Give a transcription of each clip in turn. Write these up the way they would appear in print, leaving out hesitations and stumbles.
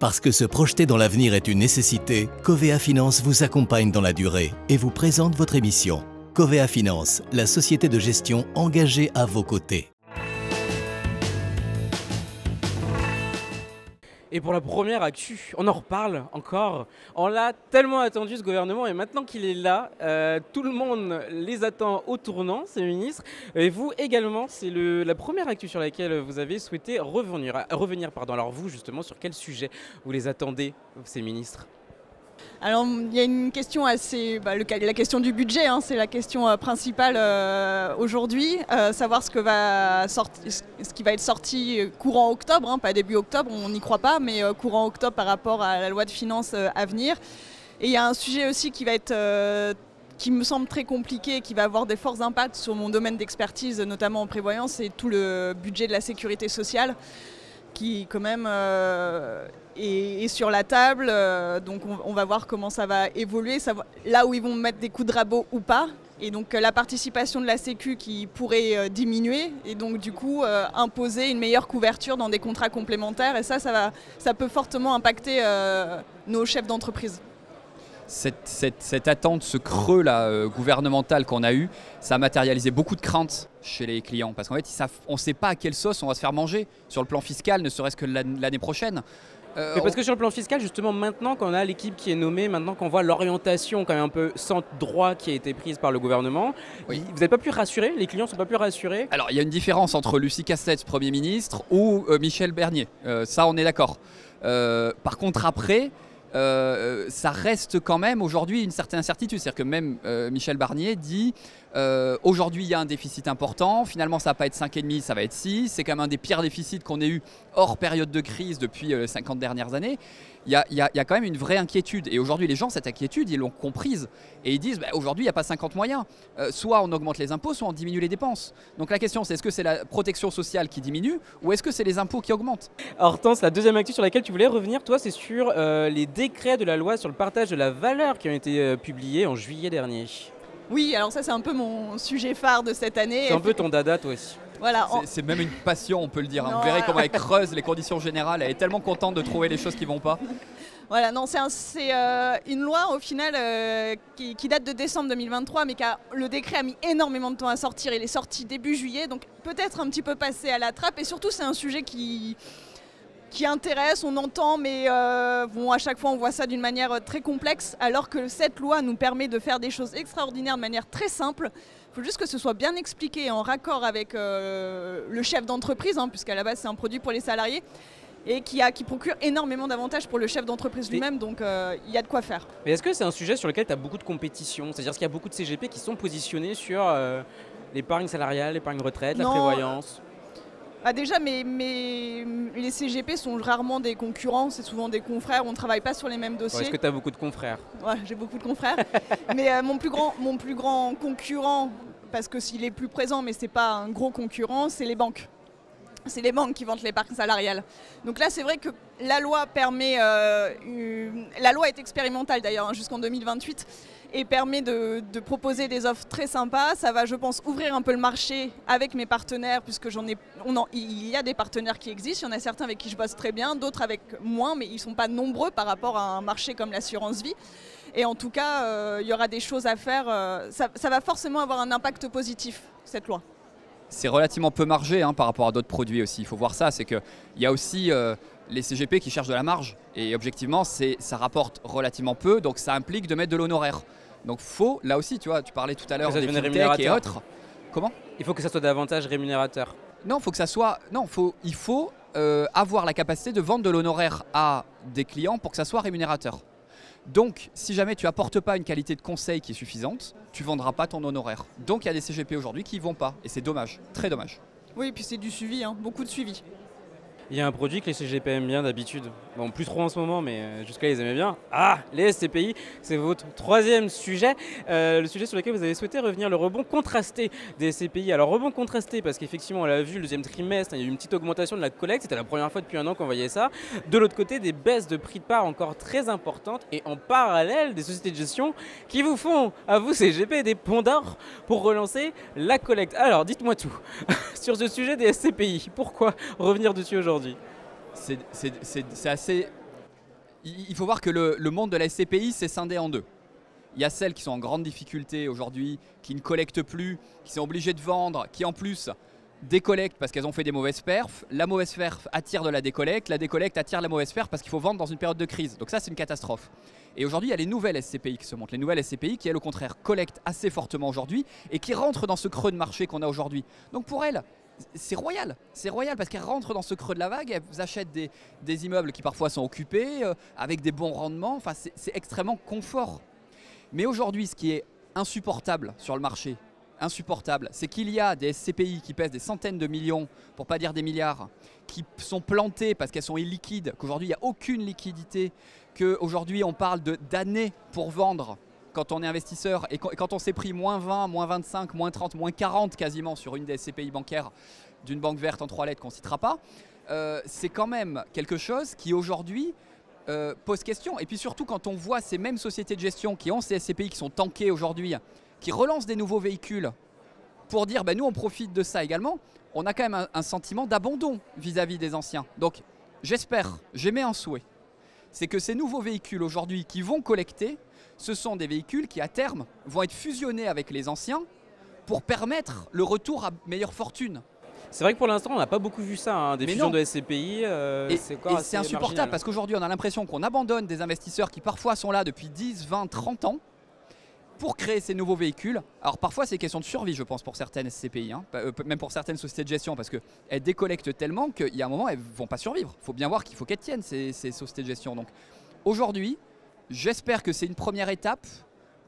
Parce que se projeter dans l'avenir est une nécessité, Covea Finance vous accompagne dans la durée et vous présente votre émission. Covea Finance, la société de gestion engagée à vos côtés. Et pour la première actu, on en reparle encore. On l'a tellement attendu ce gouvernement et maintenant qu'il est là, tout le monde les attend au tournant, ces ministres. Et vous également, c'est la première actu sur laquelle vous avez souhaité revenir. Alors vous justement, sur quel sujet vous les attendez, ces ministres ? Alors il y a une question assez, la question du budget, c'est la question principale aujourd'hui, savoir ce qui va être sorti courant octobre, pas début octobre, on n'y croit pas, mais courant octobre par rapport à la loi de finances à venir. Et il y a un sujet aussi qui va être, qui me semble très compliqué et qui va avoir des forts impacts sur mon domaine d'expertise, notamment en prévoyance, c'est tout le budget de la sécurité sociale, qui quand même est sur la table, donc on va voir comment ça va évoluer, là où ils vont mettre des coups de rabot ou pas, et donc la participation de la Sécu qui pourrait diminuer, et donc du coup imposer une meilleure couverture dans des contrats complémentaires, et ça peut fortement impacter nos chefs d'entreprise. Cette attente, ce creux là, gouvernemental qu'on a eu, ça a matérialisé beaucoup de craintes chez les clients. Parce qu'en fait, on ne sait pas à quelle sauce on va se faire manger sur le plan fiscal, ne serait-ce que l'année prochaine. Mais parce que sur le plan fiscal, justement, maintenant qu'on a l'équipe qui est nommée, maintenant qu'on voit l'orientation quand même un peu centre-droit qui a été prise par le gouvernement, oui. Vous n'êtes pas plus rassurés? Les clients ne sont pas plus rassurés? Alors, il y a une différence entre Lucie Castex, Premier ministre, ou Michel Barnier. Ça, on est d'accord. Par contre, après... ça reste quand même aujourd'hui une certaine incertitude. C'est-à-dire que même Michel Barnier dit aujourd'hui il y a un déficit important, finalement ça va pas être 5,5, ça va être 6. C'est quand même un des pires déficits qu'on ait eu hors période de crise depuis les 50 dernières années. Il y a quand même une vraie inquiétude. Et aujourd'hui les gens, cette inquiétude, ils l'ont comprise. Et ils disent aujourd'hui il n'y a pas 50 moyens. Soit on augmente les impôts, soit on diminue les dépenses. Donc la question c'est, est-ce que c'est la protection sociale qui diminue ou est-ce que c'est les impôts qui augmentent? Hortense, la deuxième actu sur laquelle tu voulais revenir, toi, c'est sur les décrets de la loi sur le partage de la valeur qui ont été publiés en juillet dernier. Oui, alors ça c'est un peu mon sujet phare de cette année. C'est un peu ton dada toi aussi. Voilà, c'est même une passion, on peut le dire. Vous verrez comment elle creuse les conditions générales. Elle est tellement contente de trouver les choses qui ne vont pas. Voilà, non, c'est une loi au final qui date de décembre 2023, mais le décret a mis énormément de temps à sortir. Il est sorti début juillet, donc peut-être un petit peu passé à la trappe. Et surtout, c'est un sujet qui intéresse, on entend, mais à chaque fois on voit ça d'une manière très complexe, alors que cette loi nous permet de faire des choses extraordinaires de manière très simple. Il faut juste que ce soit bien expliqué en raccord avec le chef d'entreprise, puisqu'à la base c'est un produit pour les salariés, et qui procure énormément d'avantages pour le chef d'entreprise lui-même, donc il y a de quoi faire. Mais est-ce que c'est un sujet sur lequel tu as beaucoup de compétition? C'est-à-dire qu'il y a beaucoup de CGP qui sont positionnés sur l'épargne salariale, l'épargne retraite, la prévoyance? Déjà, les CGP sont rarement des concurrents, c'est souvent des confrères, on ne travaille pas sur les mêmes dossiers. Est-ce que tu as beaucoup de confrères? Ouais, j'ai beaucoup de confrères. Mais mon plus grand concurrent, parce que s'il est plus présent, mais ce n'est pas un gros concurrent, c'est les banques. C'est les banques qui vendent l'épargne salariale. Donc là, c'est vrai que la loi permet... la loi est expérimentale d'ailleurs, jusqu'en 2028, et permet de proposer des offres très sympas. Ça va, je pense, ouvrir un peu le marché avec mes partenaires, puisque il y a des partenaires qui existent. Il y en a certains avec qui je bosse très bien, d'autres avec moins, mais ils ne sont pas nombreux par rapport à un marché comme l'assurance vie. Et en tout cas, il y aura des choses à faire. Ça va forcément avoir un impact positif, cette loi. C'est relativement peu margé par rapport à d'autres produits aussi. Il faut voir ça, c'est qu'il y a aussi les CGP qui cherchent de la marge. Et objectivement, ça rapporte relativement peu, donc ça implique de mettre de l'honoraire. Donc là aussi, tu vois, tu parlais tout à l'heure des fintech et autres. Comment? Il faut que ça soit davantage rémunérateur. Non, il faut avoir la capacité de vendre de l'honoraire à des clients pour que ça soit rémunérateur. Donc, si jamais tu apportes pas une qualité de conseil qui est suffisante, tu vendras pas ton honoraire. Donc, il y a des CGP aujourd'hui qui y vont pas. Et c'est dommage, très dommage. Oui, et puis c'est du suivi, beaucoup de suivi. Il y a un produit que les CGP aiment bien d'habitude. Bon, plus trop en ce moment, mais jusqu'à là, ils aimaient bien. Ah, les SCPI, c'est votre troisième sujet. Le sujet sur lequel vous avez souhaité revenir, le rebond contrasté des SCPI. Alors, rebond contrasté, parce qu'effectivement, on l'a vu, le deuxième trimestre, il y a eu une petite augmentation de la collecte. C'était la première fois depuis un an qu'on voyait ça. De l'autre côté, des baisses de prix de part encore très importantes. Et en parallèle, des sociétés de gestion qui vous font, à vous, CGP, des ponts d'or pour relancer la collecte. Alors, dites-moi tout sur ce sujet des SCPI. Pourquoi revenir dessus aujourd'hui? C'est assez il faut voir que le monde de la SCPI s'est scindé en deux. Il y a celles qui sont en grande difficulté aujourd'hui, qui ne collectent plus, qui sont obligées de vendre, qui en plus décollectent parce qu'elles ont fait des mauvaises perfs. La mauvaise perf attire de la décollecte attire la mauvaise perf parce qu'il faut vendre dans une période de crise. Donc ça, c'est une catastrophe. Et aujourd'hui, il y a les nouvelles SCPI qui se montent. Les nouvelles SCPI qui, elles, au contraire, collectent assez fortement aujourd'hui et qui rentrent dans ce creux de marché qu'on a aujourd'hui. Donc pour elles, c'est royal parce qu'elles rentrent dans ce creux de la vague, elles achètent des immeubles qui parfois sont occupés, avec des bons rendements, enfin c'est extrêmement confort. Mais aujourd'hui, ce qui est insupportable sur le marché, c'est qu'il y a des SCPI qui pèsent des centaines de millions, pour pas dire des milliards, qui sont plantées parce qu'elles sont illiquides, qu'aujourd'hui il n'y a aucune liquidité, qu'aujourd'hui on parle d'années pour vendre quand on est investisseur et quand on s'est pris moins 20, moins 25, moins 30, moins 40 quasiment sur une des SCPI bancaires d'une banque verte en 3 lettres qu'on ne citera pas, c'est quand même quelque chose qui aujourd'hui pose question. Et puis surtout quand on voit ces mêmes sociétés de gestion qui ont ces SCPI qui sont tankées aujourd'hui, qui relancent des nouveaux véhicules pour dire nous on profite de ça également, on a quand même un sentiment d'abandon vis-à-vis des anciens. Donc j'espère, j'émets un souhait, c'est que ces nouveaux véhicules aujourd'hui qui vont collecter, ce sont des véhicules qui à terme vont être fusionnés avec les anciens pour permettre le retour à meilleure fortune. C'est vrai que pour l'instant, on n'a pas beaucoup vu ça, hein, des fusions de SCPI. Et c'est insupportable parce qu'aujourd'hui, on a l'impression qu'on abandonne des investisseurs qui parfois sont là depuis 10, 20, 30 ans pour créer ces nouveaux véhicules. Alors parfois, c'est question de survie, je pense, pour certaines SCPI, hein, même pour certaines sociétés de gestion, parce qu'elles décollectent tellement qu'il y a un moment, elles ne vont pas survivre. Il faut bien voir qu'il faut qu'elles tiennent, ces sociétés de gestion. Donc aujourd'hui, j'espère que c'est une première étape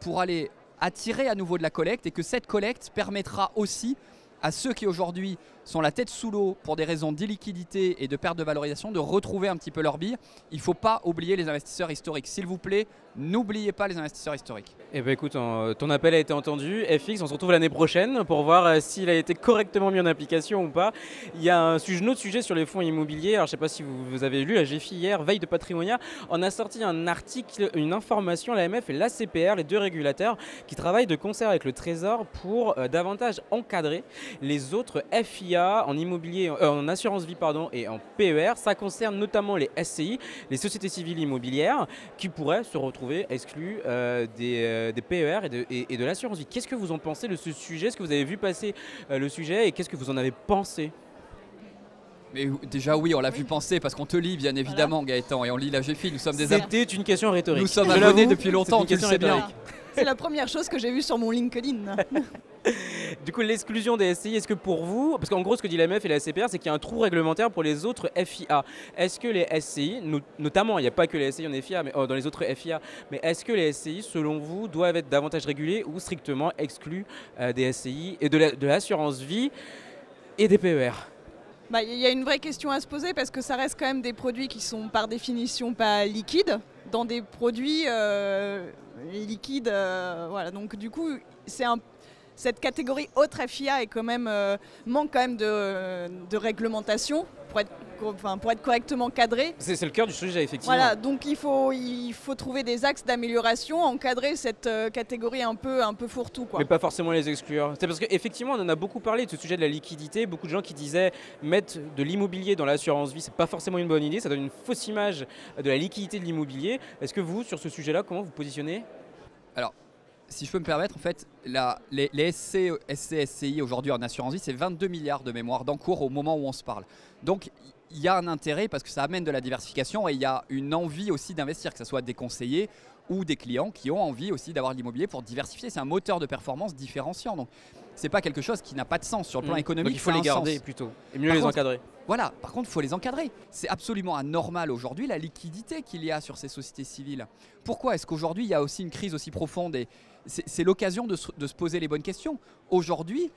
pour aller attirer à nouveau de la collecte et que cette collecte permettra aussi à ceux qui aujourd'hui sont la tête sous l'eau pour des raisons d'illiquidité et de perte de valorisation, de retrouver un petit peu leur bille. Il ne faut pas oublier les investisseurs historiques. S'il vous plaît, n'oubliez pas les investisseurs historiques. Eh bien écoute, ton appel a été entendu. FX, on se retrouve l'année prochaine pour voir s'il a été correctement mis en application ou pas. Il y a un autre sujet sur les fonds immobiliers. Alors je ne sais pas si vous avez lu, la GFI hier, Veille de Patrimonia, on a sorti un article, une information, l'AMF et l'ACPR, les deux régulateurs, qui travaillent de concert avec le Trésor pour davantage encadrer les autres FIA en immobilier, en assurance vie et en PER. Ça concerne notamment les SCI, les sociétés civiles immobilières, qui pourraient se retrouver exclus des PER et de l'assurance vie. Qu'est-ce que vous en pensez de ce sujet? Est-ce que vous avez vu passer le sujet et qu'est-ce que vous en avez pensé? Mais déjà oui, on l'a vu penser parce qu'on te lit bien évidemment, voilà. Gaëtan, et on lit la GFI, nous sommes des abonnés. C'était une question rhétorique. Nous sommes abonnés depuis longtemps, tu le sais bien. C'est la première chose que j'ai vue sur mon LinkedIn. Du coup, l'exclusion des SCI, est-ce que pour vous, parce qu'en gros ce que dit l'AMF et la CPR, c'est qu'il y a un trou réglementaire pour les autres FIA. Est-ce que les SCI, notamment, il n'y a pas que les SCI en FIA, mais dans les autres FIA, mais est-ce que les SCI, selon vous, doivent être davantage régulés ou strictement exclus des SCI et de l'assurance vie et des PER? Il y a une vraie question à se poser parce que ça reste quand même des produits qui sont par définition pas liquides, dans des produits liquides. Voilà. Donc du coup, cette catégorie autre FIA est quand même, manque quand même de réglementation pour être correctement cadré. C'est le cœur du sujet, effectivement. Voilà, donc il faut trouver des axes d'amélioration, encadrer cette catégorie un peu fourre-tout, quoi. Mais pas forcément les exclure. C'est parce qu'effectivement, on en a beaucoup parlé de ce sujet de la liquidité. Beaucoup de gens qui disaient mettre de l'immobilier dans l'assurance vie, c'est pas forcément une bonne idée. Ça donne une fausse image de la liquidité de l'immobilier. Est-ce que vous, sur ce sujet-là, comment vous positionnez? Alors, si je peux me permettre, en fait, les SCI aujourd'hui en assurance vie, c'est 22 milliards de mémoire d'encours au moment où on se parle. Donc, il y a un intérêt parce que ça amène de la diversification et il y a une envie aussi d'investir, que ce soit des conseillers ou des clients qui ont envie aussi d'avoir de l'immobilier pour diversifier. C'est un moteur de performance différenciant. Donc, c'est pas quelque chose qui n'a pas de sens sur le plan économique. Donc il faut les garder plutôt et mieux les encadrer. Voilà, par contre, il faut les encadrer. C'est absolument anormal aujourd'hui la liquidité qu'il y a sur ces sociétés civiles. Pourquoi est-ce qu'aujourd'hui il y a aussi une crise aussi profonde? Et c'est l'occasion de se poser les bonnes questions. Aujourd'hui,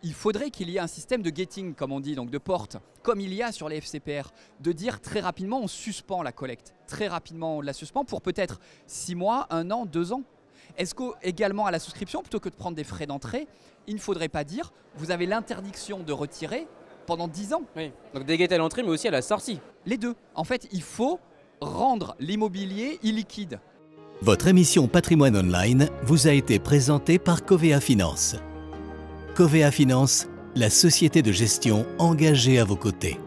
il faudrait qu'il y ait un système de gating, comme on dit, donc de porte, comme il y a sur les FCPR, de dire très rapidement on suspend la collecte. Très rapidement on la suspend pour peut-être 6 mois, 1 an, 2 ans. Est-ce qu'également à la souscription, plutôt que de prendre des frais d'entrée, il ne faudrait pas dire vous avez l'interdiction de retirer pendant 10 ans? Oui, donc des gates à l'entrée mais aussi à la sortie. Les deux. En fait, il faut rendre l'immobilier illiquide. Votre émission Patrimoine Online vous a été présentée par Covea Finance. Covea Finance, la société de gestion engagée à vos côtés.